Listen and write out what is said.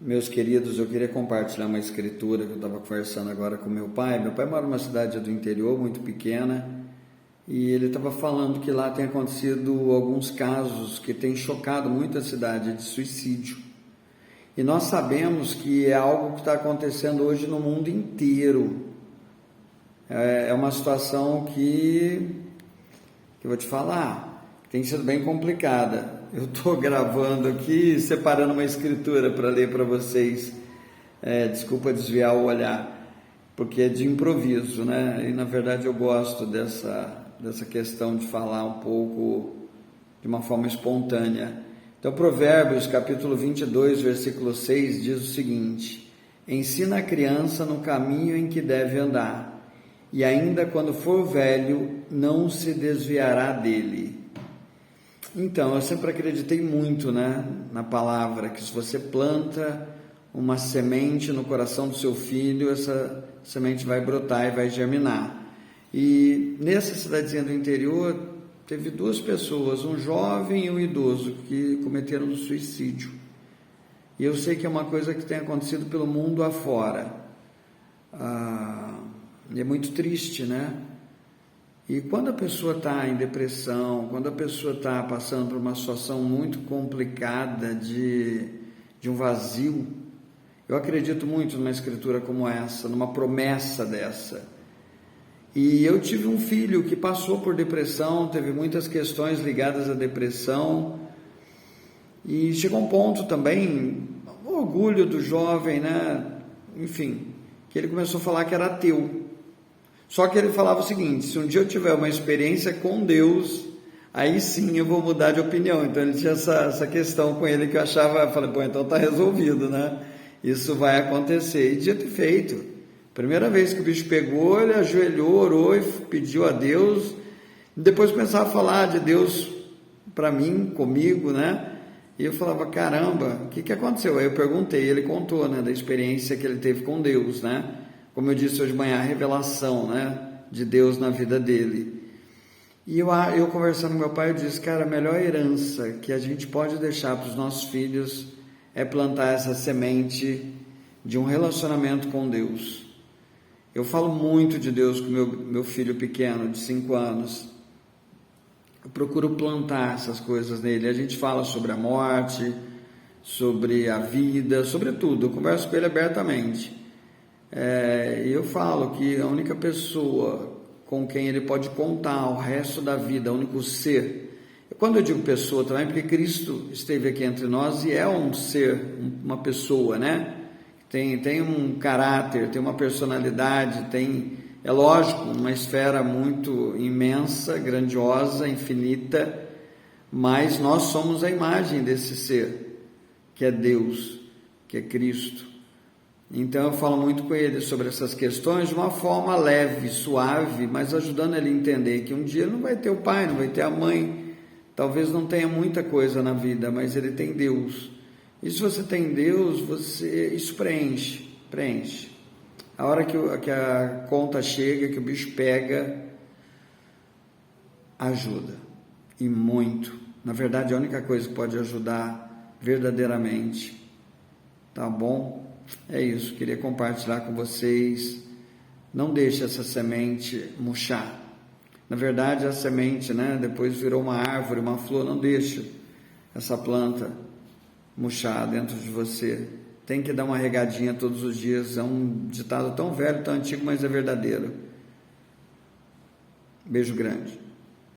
Meus queridos, eu queria compartilhar uma escritura que eu estava conversando agora com meu pai. Meu pai mora numa cidade do interior, muito pequena, e ele estava falando que lá tem acontecido alguns casos que têm chocado muito a cidade de suicídio. E nós sabemos que é algo que está acontecendo hoje no mundo inteiro. É uma situação que eu vou te falar, tem sido bem complicada. Eu estou gravando aqui, separando uma escritura para ler para vocês. Desculpa desviar o olhar, porque é de improviso, né? E na verdade eu gosto dessa questão de falar um pouco de uma forma espontânea. Então, Provérbios, capítulo 22, versículo 6, diz o seguinte: ensina a criança no caminho em que deve andar, e ainda quando for velho, não se desviará dele. Então, eu sempre acreditei muito, né, na palavra, que se você planta uma semente no coração do seu filho, essa semente vai brotar e vai germinar. E nessa cidadezinha do interior, teve duas pessoas, um jovem e um idoso, que cometeram suicídio. E eu sei que é uma coisa que tem acontecido pelo mundo afora. E é muito triste, né? E quando a pessoa está em depressão, quando a pessoa está passando por uma situação muito complicada de um vazio, eu acredito muito numa escritura como essa, numa promessa dessa. E eu tive um filho que passou por depressão, teve muitas questões ligadas à depressão, e chegou um ponto também, o orgulho do jovem, né? Enfim, que ele começou a falar que era ateu. Só que ele falava o seguinte: se um dia eu tiver uma experiência com Deus, aí sim eu vou mudar de opinião. Então ele tinha essa questão com ele que eu achava, eu falei, pô, então tá resolvido, né? Isso vai acontecer. E dito e feito. Primeira vez que o bicho pegou, ele ajoelhou, orou e pediu a Deus. Depois começava a falar de Deus para mim, comigo, né? E eu falava, caramba, o que aconteceu? Aí eu perguntei, ele contou, né, da experiência que ele teve com Deus, né? Como eu disse hoje de manhã, a revelação, né, de Deus na vida dele. E eu conversando com meu pai, eu disse, cara, a melhor herança que a gente pode deixar para os nossos filhos é plantar essa semente de um relacionamento com Deus. Eu falo muito de Deus com meu filho pequeno, de 5 anos. Eu procuro plantar essas coisas nele. A gente fala sobre a morte, sobre a vida, sobre tudo. Eu converso com ele abertamente. Eu falo que a única pessoa com quem ele pode contar o resto da vida, o único ser, quando eu digo pessoa também, porque Cristo esteve aqui entre nós e é um ser, uma pessoa, né? Tem um caráter, tem uma personalidade, é lógico, uma esfera muito imensa, grandiosa, infinita, mas nós somos a imagem desse ser, que é Deus, que é Cristo. Então eu falo muito com ele sobre essas questões de uma forma leve, suave, mas ajudando ele a entender que um dia ele não vai ter o pai, não vai ter a mãe, talvez não tenha muita coisa na vida, mas ele tem Deus. E se você tem Deus, isso preenche. A hora que a conta chega, que o bicho pega, ajuda, e muito. Na verdade, a única coisa que pode ajudar verdadeiramente, tá bom? É isso, queria compartilhar com vocês. Não deixe essa semente murchar. Na verdade, a semente, né, depois virou uma árvore, uma flor. Não deixe essa planta murchar dentro de você. Tem que dar uma regadinha todos os dias. É um ditado tão velho, tão antigo, mas é verdadeiro. Beijo grande.